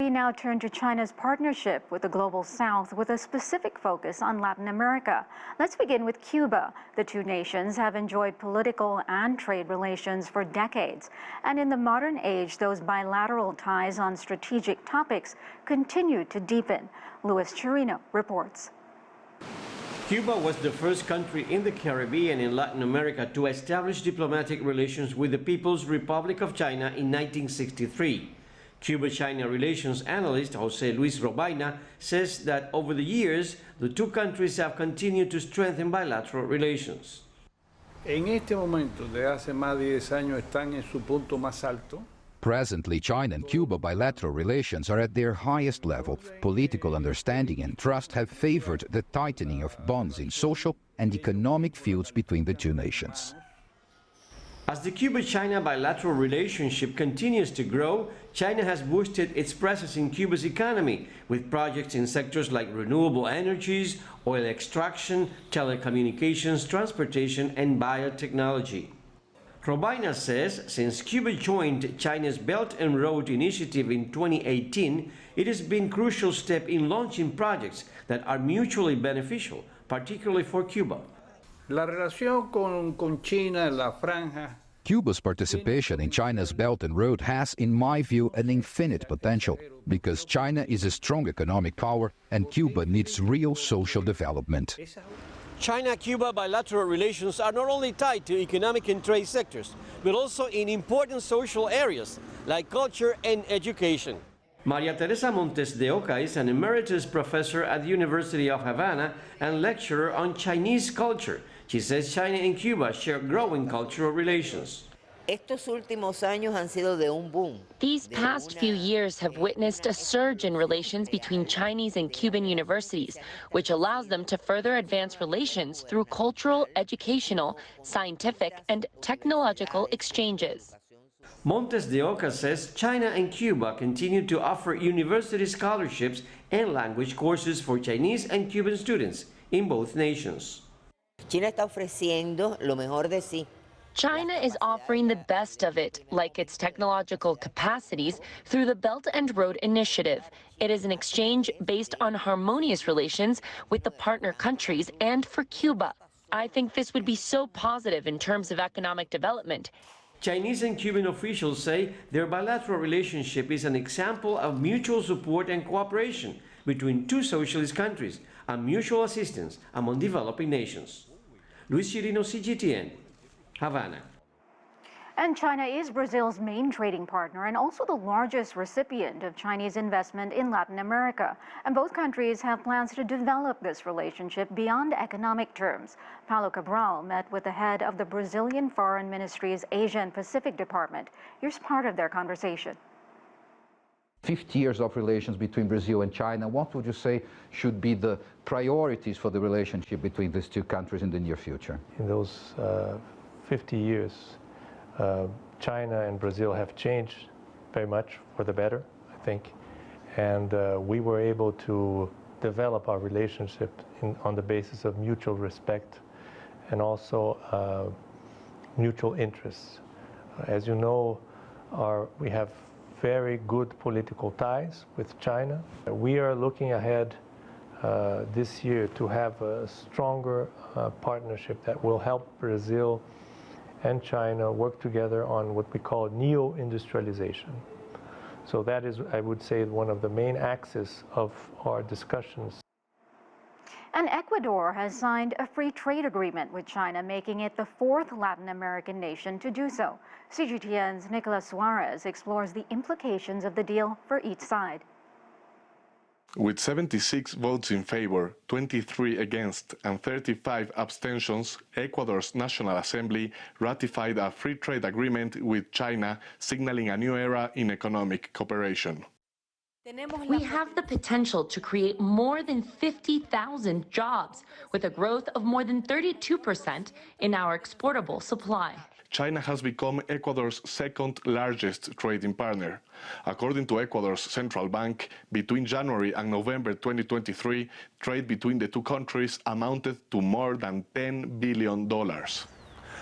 We now turn to China's partnership with the Global South with a specific focus on Latin America. Let's begin with Cuba. The two nations have enjoyed political and trade relations for decades. And in the modern age, those bilateral ties on strategic topics continue to deepen. Luis Chirino reports. Cuba was the first country in the Caribbean and Latin America to establish diplomatic relations with the People's Republic of China in 1963. Cuba-China relations analyst José Luis Robaina says that over the years, the two countries have continued to strengthen bilateral relations. En este momento, de hace más de 10 años, están en su punto más alto. Presently, China and Cuba bilateral relations are at their highest level. Political understanding and trust have favored the tightening of bonds in social and economic fields between the two nations. As the Cuba-China bilateral relationship continues to grow, China has boosted its presence in Cuba's economy with projects in sectors like renewable energies, oil extraction, telecommunications, transportation, and biotechnology. Robaina says since Cuba joined China's Belt and Road Initiative in 2018, it has been a crucial step in launching projects that are mutually beneficial, particularly for Cuba. La relación con China en la franja. Cuba's participation in China's Belt and Road has, in my view, an infinite potential, because China is a strong economic power and Cuba needs real social development. China-Cuba bilateral relations are not only tied to economic and trade sectors, but also in important social areas like culture and education. Maria Teresa Montes de Oca is an emeritus professor at the University of Havana and lecturer on Chinese culture. She says China and Cuba share growing cultural relations. These past few years have witnessed a surge in relations between Chinese and Cuban universities, which allows them to further advance relations through cultural, educational, scientific, and technological exchanges. Montes de Oca says China and Cuba continue to offer university scholarships and language courses for Chinese and Cuban students in both nations. China is offering the best of it, like its technological capacities, through the Belt and Road Initiative. It is an exchange based on harmonious relations with the partner countries and for Cuba. I think this would be so positive in terms of economic development. Chinese and Cuban officials say their bilateral relationship is an example of mutual support and cooperation between two socialist countries and mutual assistance among developing nations. Luis Chirino, CGTN, Havana. And China is Brazil's main trading partner and also the largest recipient of Chinese investment in Latin America. And both countries have plans to develop this relationship beyond economic terms. Paulo Cabral met with the head of the Brazilian Foreign Ministry's Asia and Pacific Department. Here's part of their conversation. 50 years of relations between Brazil and China. What would you say should be the priorities for the relationship between these two countries in the near future? In those 50 years, China and Brazil have changed very much for the better, I think. And we were able to develop our relationship on the basis of mutual respect and also mutual interests. As you know, we have very good political ties with China. We are looking ahead this year to have a stronger partnership that will help Brazil and China work together on what we call neo-industrialization. So that is, I would say, one of the main axes of our discussions. And Ecuador has signed a free trade agreement with China, making it the fourth Latin American nation to do so. CGTN's Nicolas Suarez explores the implications of the deal for each side. With 76 votes in favor, 23 against, and 35 abstentions, Ecuador's National Assembly ratified a free trade agreement with China, signaling a new era in economic cooperation. We have the potential to create more than 50,000 jobs, with a growth of more than 32% in our exportable supply. China has become Ecuador's second largest trading partner. According to Ecuador's central bank, between January and November 2023, trade between the two countries amounted to more than $10 billion.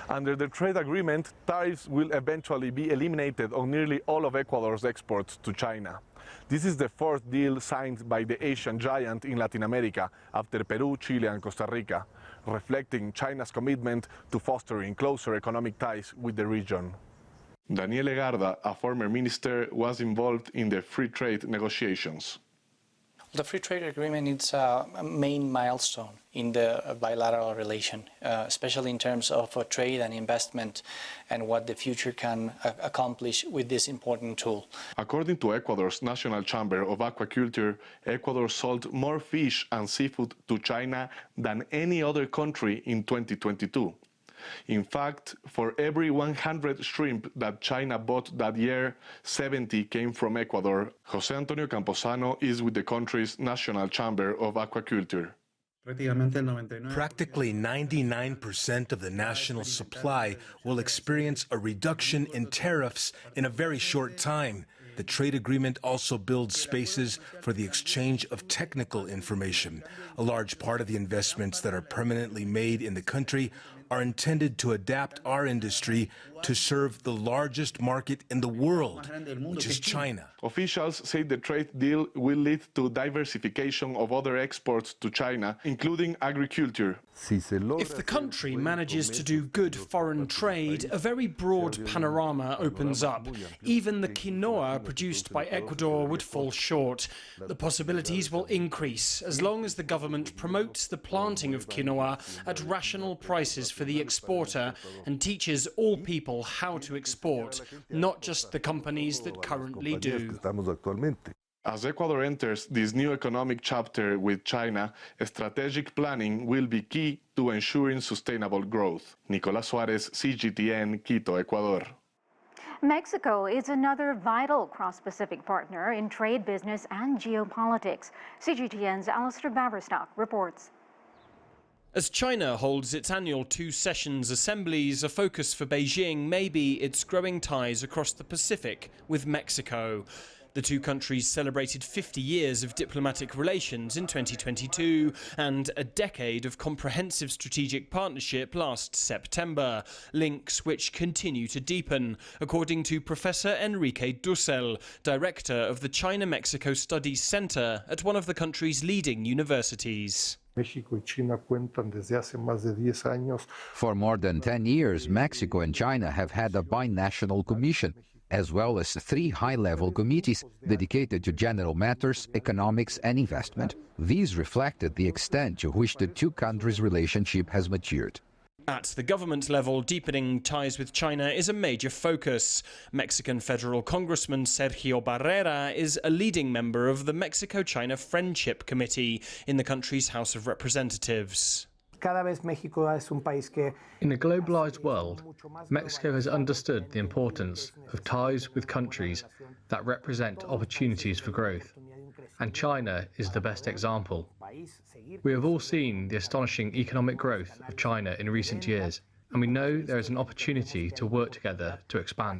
Under the trade agreement, tariffs will eventually be eliminated on nearly all of Ecuador's exports to China. This is the fourth deal signed by the Asian giant in Latin America after Peru, Chile, and Costa Rica, reflecting China's commitment to fostering closer economic ties with the region. Daniel Egarda, a former minister, was involved in the free trade negotiations. The free trade agreement is a main milestone in the bilateral relation, especially in terms of trade and investment and what the future can accomplish with this important tool. According to Ecuador's National Chamber of Aquaculture, Ecuador sold more fish and seafood to China than any other country in 2022. In fact, for every 100 shrimp that China bought that year, 70 came from Ecuador. José Antonio Camposano is with the country's National Chamber of Aquaculture. Practically 99% of the national supply will experience a reduction in tariffs in a very short time. The trade agreement also builds spaces for the exchange of technical information. A large part of the investments that are permanently made in the country are intended to adapt our industry to serve the largest market in the world, which is China. Officials say the trade deal will lead to diversification of other exports to China, including agriculture. If the country manages to do good foreign trade, a very broad panorama opens up. Even the quinoa produced by Ecuador would fall short. The possibilities will increase as long as the government promotes the planting of quinoa at rational prices for the exporter and teaches all people how to export, not just the companies that currently do. As Ecuador enters this new economic chapter with China, strategic planning will be key to ensuring sustainable growth. Nicolás Suárez, CGTN, Quito, Ecuador. Mexico is another vital cross-Pacific partner in trade, business, and geopolitics. CGTN's Alistair Baverstock reports. As China holds its annual two sessions assemblies, a focus for Beijing may be its growing ties across the Pacific with Mexico. The two countries celebrated 50 years of diplomatic relations in 2022 and a decade of comprehensive strategic partnership last September, links which continue to deepen, according to Professor Enrique Dussel, director of the China-Mexico Studies Center at one of the country's leading universities. For more than 10 years, Mexico and China have had a binational commission, as well as 3 high-level committees dedicated to general matters, economics and investment. These reflected the extent to which the two countries' relationship has matured. At the government level, deepening ties with China is a major focus. Mexican federal Congressman Sergio Barrera is a leading member of the Mexico-China Friendship Committee in the country's House of Representatives. In a globalized world, Mexico has understood the importance of ties with countries that represent opportunities for growth, and China is the best example. We have all seen the astonishing economic growth of China in recent years, and we know there is an opportunity to work together to expand.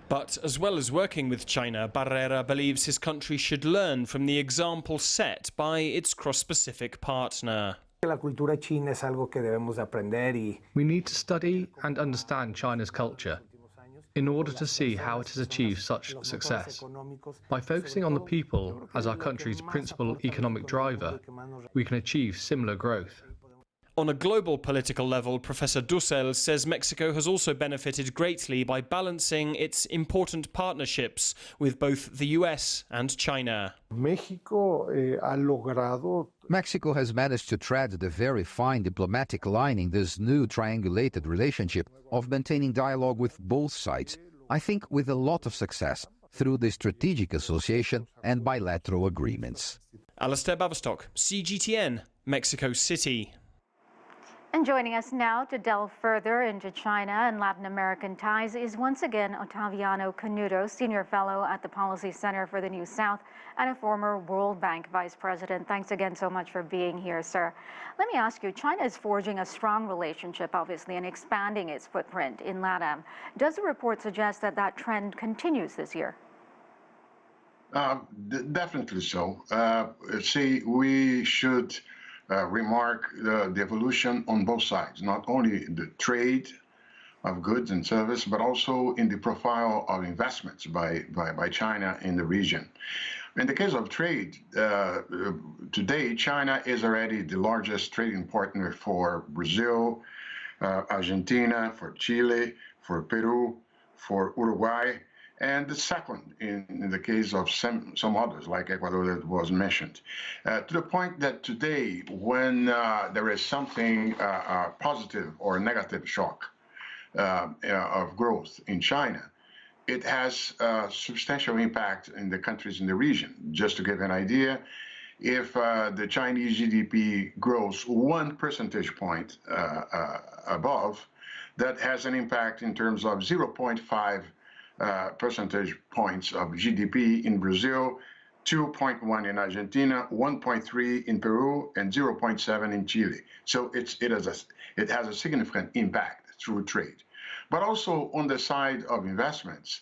But as well as working with China, Barrera believes his country should learn from the example set by its cross-Pacific partner. We need to study and understand China's culture in order to see how it has achieved such success. By focusing on the people as our country's principal economic driver, we can achieve similar growth. On a global political level, Professor Dussel says Mexico has also benefited greatly by balancing its important partnerships with both the US and China. Mexico has managed to tread the very fine diplomatic line in this new triangulated relationship of maintaining dialogue with both sides, I think with a lot of success, through the strategic association and bilateral agreements. Alistair Baverstock, CGTN, Mexico City. And joining us now to delve further into China and Latin American ties is once again Otaviano Canuto, Senior Fellow at the Policy Center for the New South and a former World Bank Vice President. Thanks again so much for being here, sir. Let me ask you, China is forging a strong relationship, obviously, and expanding its footprint in LATAM. Does the report suggest that that trend continues this year? Definitely so. We should remark the evolution on both sides, not only the trade, of goods and service, but also in the profile of investments by China in the region. In the case of trade, today China is already the largest trading partner for Brazil, Argentina, for Chile, for Peru, for Uruguay, and the second in the case of some others, like Ecuador that was mentioned. To the point that today, when there is something positive or negative shock of growth in China, it has a substantial impact in the countries in the region. Just to give an idea, if the Chinese GDP grows 1 percentage point above, that has an impact in terms of 0.5 percentage points of GDP in Brazil, 2.1 in Argentina, 1.3 in Peru, and 0.7 in Chile. So it has a significant impact through trade. But also on the side of investments,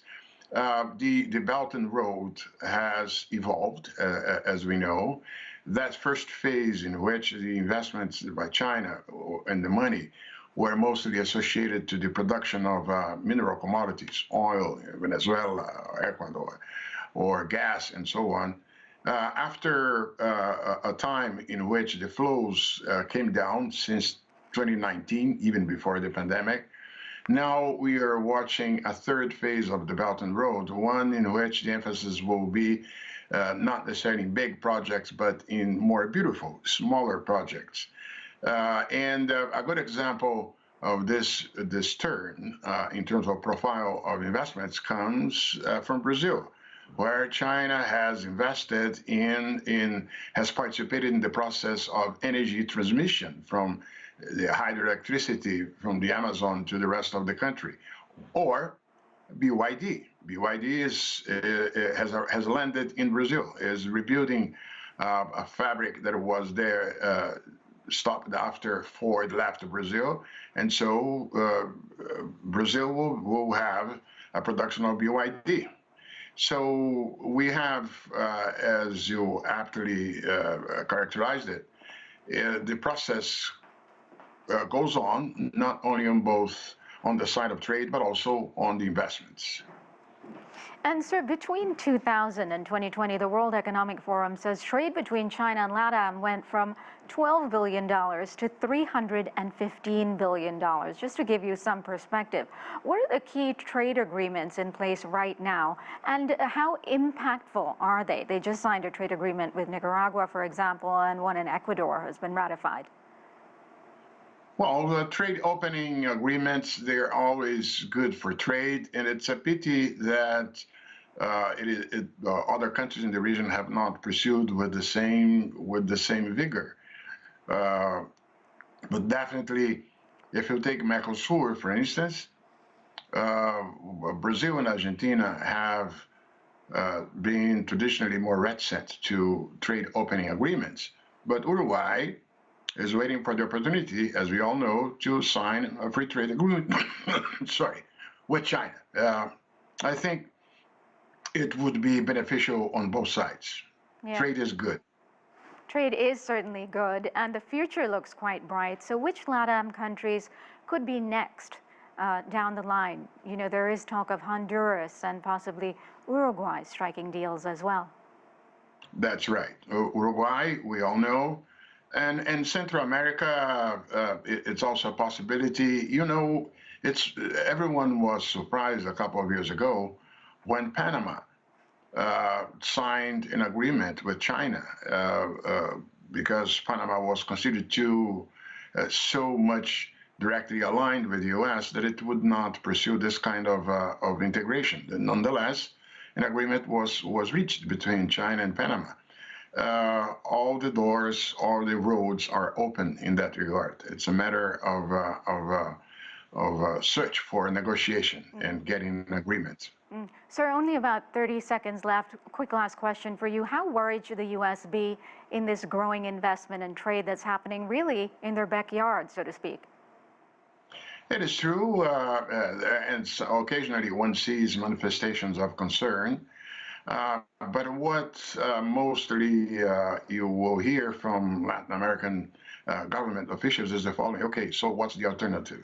the Belt and Road has evolved, as we know. That first phase in which the investments by China and the money were mostly associated to the production of mineral commodities, oil, Venezuela, Ecuador, or gas, and so on. After a time in which the flows came down since 2019, even before the pandemic, now we are watching a third phase of the Belt and Road, one in which the emphasis will be not necessarily in big projects, but in more beautiful, smaller projects. And a good example of this turn in terms of profile of investments comes from Brazil, where China has invested has participated in the process of energy transmission from the hydroelectricity from the Amazon to the rest of the country, or BYD. BYD has landed in Brazil, is rebuilding a fabric that was there, stopped after Ford left Brazil, and so Brazil will have a production of BYD. So we have, as you aptly characterized it, the process goes on, not only on the side of trade, but also on the investments. And sir, between 2000 and 2020, the World Economic Forum says trade between China and LATAM went from $12 billion to $315 billion. Just to give you some perspective, what are the key trade agreements in place right now, and how impactful are they? They just signed a trade agreement with Nicaragua, for example, and one in Ecuador has been ratified. Well, the trade opening agreements, they're always good for trade, and it's a pity that other countries in the region have not pursued with the same vigor. But definitely, if you take Mercosur, for instance, Brazil and Argentina have been traditionally more reticent to trade opening agreements, but Uruguay is waiting for the opportunity, as we all know, to sign a free trade agreement with China. I think it would be beneficial on both sides. Yeah. Trade is good. Trade is certainly good, and the future looks quite bright. So which LATAM countries could be next down the line? You know, there is talk of Honduras and possibly Uruguay striking deals as well. That's right. Uruguay, we all know. And Central America, it's also a possibility. You know, everyone was surprised a couple of years ago when Panama signed an agreement with China because Panama was considered so much directly aligned with the U.S. that it would not pursue this kind of integration. Nonetheless, an agreement was reached between China and Panama. All the doors, all the roads are open in that regard. It's a matter of search for negotiation and getting an agreement. Sir, only about 30 seconds left. Quick last question for you. How worried should the U.S. be in this growing investment and trade that's happening really in their backyard, so to speak? It is true, and so occasionally one sees manifestations of concern. But what mostly you will hear from Latin American government officials is the following: okay, so what's the alternative?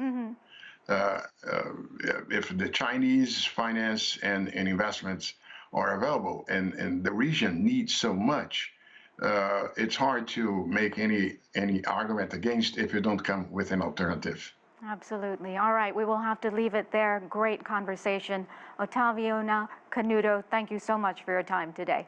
if the Chinese finance and investments are available, and the region needs so much, it's hard to make any argument against if you don't come with an alternative. Absolutely. All right, we will have to leave it there. Great conversation. Otaviano Canuto, thank you so much for your time today.